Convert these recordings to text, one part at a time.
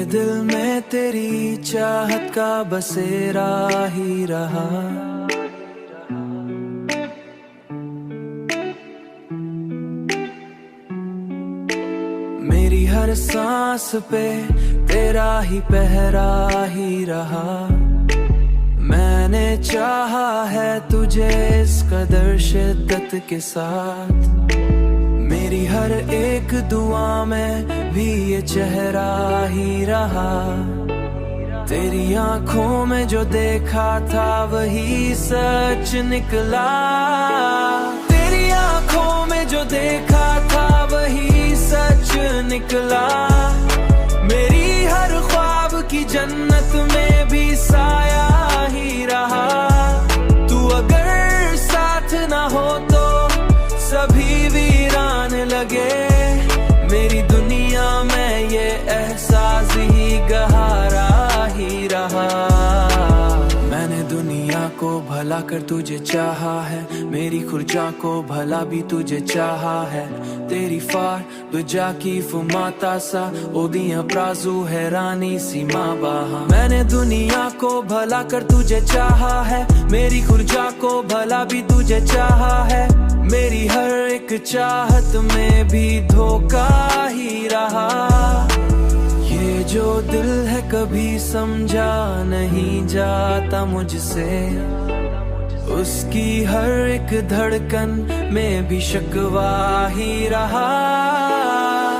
दिल में तेरी चाहत का बसेरा ही रहा। मेरी हर सांस पे तेरा ही पहरा ही रहा। मैंने चाहा है तुझे इस कदर शिद्दत के साथ, मेरी हर एक दुआ में भी ये चेहरा ही रहा। तेरी आंखों में जो देखा था वही सच निकला। तेरी आंखों में जो देखा था वही सच निकला। मेरी हर ख्वाब की जन्नत में भी साया ही रहा। तू अगर साथ ना हो तो सभी वीरान लगे। मेरी दुनिया में ये एहसास ही गहरा ही रहा। मैंने दुनिया को भला कर तुझे चाहा है, मेरी खुर्जा को भला भी तुझे चाहा है। तेरी फार दुजा की फुमाता सा ओदियां प्राजू है रानी सीमा बाहा। मैंने दुनिया को भला कर तुझे चाहा है, मेरी खुर्जा को भला भी तुझे चाहा है। मेरी हर एक चाहत में भी धोखा ही रहा। ये जो दिल है कभी समझा नहीं जाता मुझसे, उसकी हर एक धड़कन में भी शिकवा ही रहा।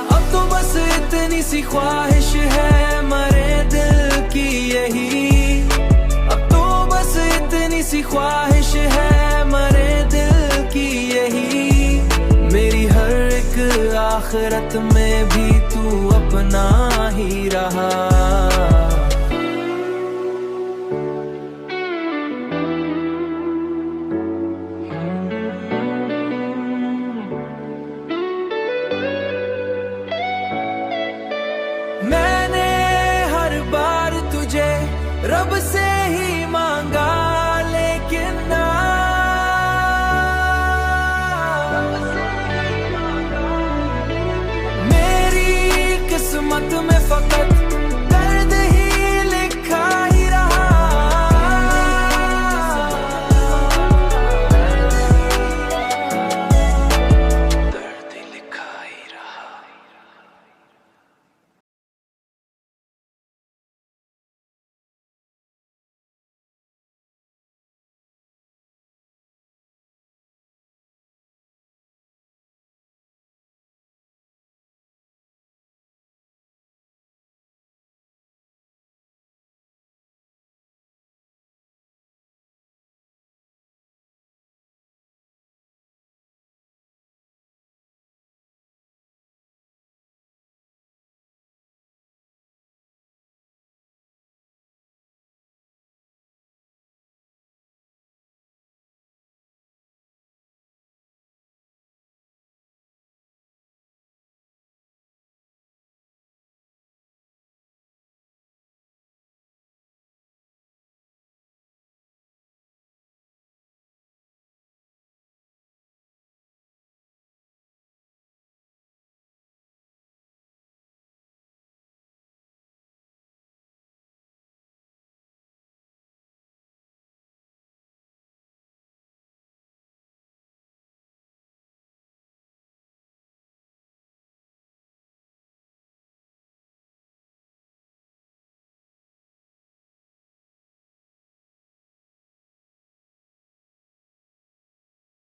अब तो बस इतनी सी ख्वाहिश है मरे दिल की यही। अब तो बस इतनी सी ख्वाहिश है मरे दिल की यही। मेरी हर एक आखिरत में भी तू अपना ही रहा। मैंने हर बार तुझे रब से ही मांगा